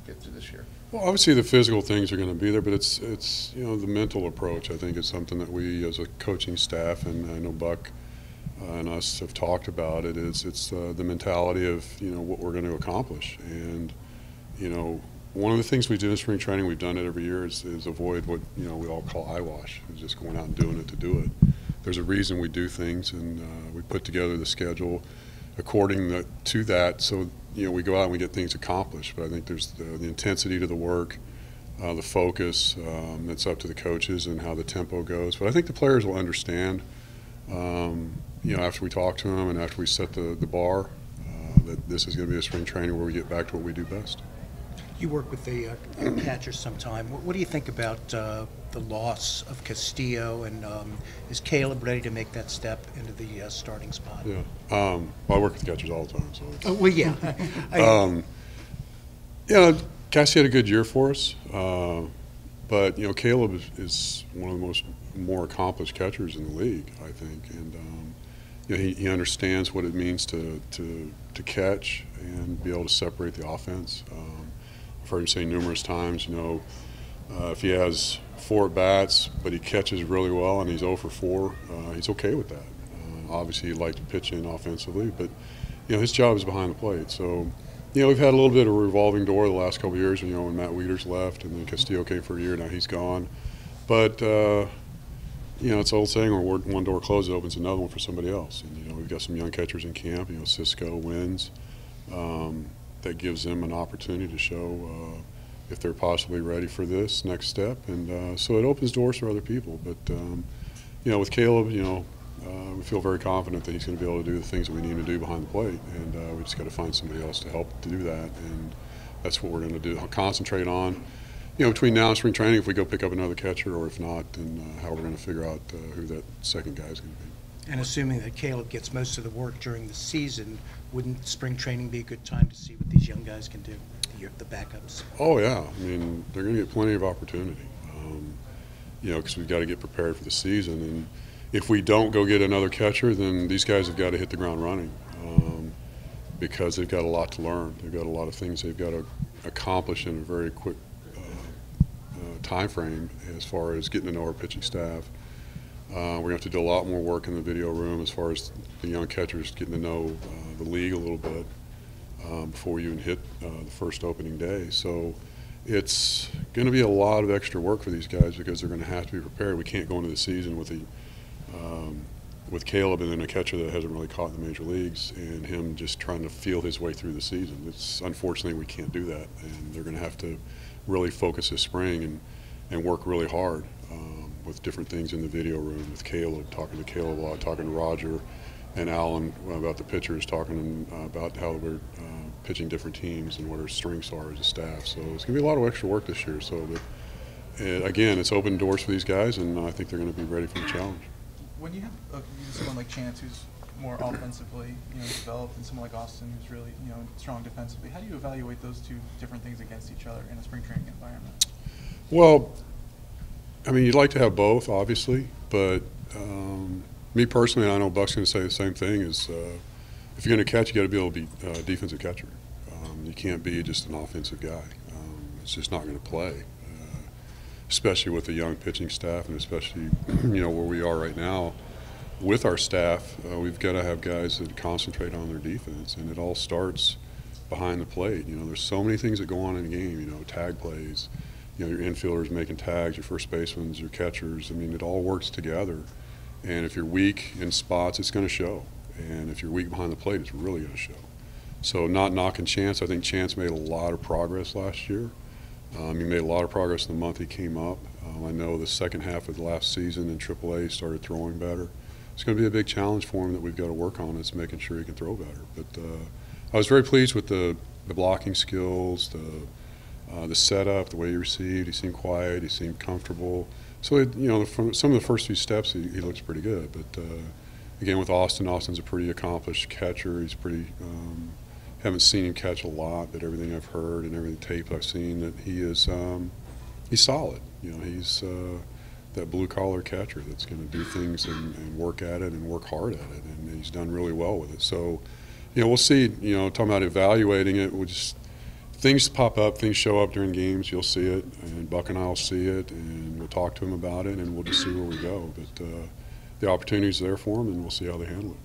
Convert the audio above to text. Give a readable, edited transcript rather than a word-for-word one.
get through this year? Well, obviously the physical things are going to be there, but it's the mental approach. I think is something that we as a coaching staff, and I know Buck and us have talked about it. It's the mentality of what we're going to accomplish, and one of the things we do in spring training, we've done it every year, is avoid what we all call eyewash, is just going out and doing it to do it. There's a reason we do things, and we put together the schedule according to that. So we go out and we get things accomplished. But I think there's the intensity to the work, the focus. It's up to the coaches and how the tempo goes. But I think the players will understand. After we talk to them and after we set the bar, that this is going to be a spring training where we get back to what we do best. You work with the catchers sometime. What do you think about the loss of Castillo, and is Caleb ready to make that step into the starting spot? Yeah. Well, I work with the catchers all the time. So it's, Well, yeah. Cassie had a good year for us, but Caleb is one of the more accomplished catchers in the league, I think, and he understands what it means to catch and be able to separate the offense. I've heard him say numerous times, if he has 4 at-bats but he catches really well and he's 0 for 4, he's okay with that. Obviously, he'd like to pitch in offensively, but his job is behind the plate. So, we've had a little bit of a revolving door the last couple of years. When Matt Wieters left and then Castillo came for a year, now he's gone. But it's an old saying where one door closes, opens another one for somebody else. And we've got some young catchers in camp. Cisco wins. That gives them an opportunity to show if they're possibly ready for this next step, and so it opens doors for other people. But with Caleb, we feel very confident that he's going to be able to do the things that we need to do behind the plate, and we just got to find somebody else to help to do that, and that's what we're going to do. Concentrate on, between now and spring training, if we go pick up another catcher, or if not, then how we're going to figure out who that second guy is going to be. And assuming that Caleb gets most of the work during the season, wouldn't spring training be a good time to see what these young guys can do, the backups? Oh, yeah. I mean, they're going to get plenty of opportunity, because we've got to get prepared for the season. And if we don't go get another catcher, then these guys have got to hit the ground running, because they've got a lot to learn. They've got a lot of things they've got to accomplish in a very quick time frame as far as getting to know our pitching staff. We're going to have to do a lot more work in the video room as far as the young catchers getting to know the league a little bit before you even hit the first opening day. So it's going to be a lot of extra work for these guys because they're going to have to be prepared. We can't go into the season with Caleb and then a catcher that hasn't really caught in the major leagues and him just trying to feel his way through the season. Unfortunately, we can't do that, and they're going to have to really focus this spring and work really hard with different things in the video room with Caleb, talking to Caleb a lot, talking to Roger and Alan about the pitchers, talking about how we're pitching different teams and what our strengths are as a staff. So it's going to be a lot of extra work this year. So, again, it's open doors for these guys, and I think they're going to be ready for the challenge. When you have someone like Chance who's more offensively developed and someone like Austin who's really strong defensively, how do you evaluate those two different things against each other in a spring training environment? Well, I mean, you'd like to have both, obviously, but me personally, and I know Buck's going to say the same thing, is if you're going to catch, you got to be able to be a defensive catcher. You can't be just an offensive guy. It's just not going to play, especially with a young pitching staff, and especially where we are right now with our staff. We've got to have guys that concentrate on their defense, and it all starts behind the plate. There's so many things that go on in a game. Tag plays. Your infielders making tags, your first basemen, your catchers. I mean, it all works together. And if you're weak in spots, it's going to show. And if you're weak behind the plate, it's really going to show. So not knocking Chance. I think Chance made a lot of progress last year. He made a lot of progress in the month he came up. I know the second half of the last season in AAA he started throwing better. It's going to be a big challenge for him that we've got to work on. It's making sure he can throw better. But I was very pleased with the blocking skills, the setup, the way he received. He seemed quiet. He seemed comfortable. So, from some of the first few steps, he looks pretty good. But, again, with Austin's a pretty accomplished catcher. He's pretty haven't seen him catch a lot, but everything I've heard and every tape I've seen, that he is he's solid. He's that blue-collar catcher that's going to do things and work at it and work hard at it, and he's done really well with it. So, we'll see. Talking about evaluating it, we'll just things pop up, things show up during games. You'll see it, and Buck and I will see it, and we'll talk to him about it, and we'll just see where we go. But the opportunity's there for them, and we'll see how they handle it.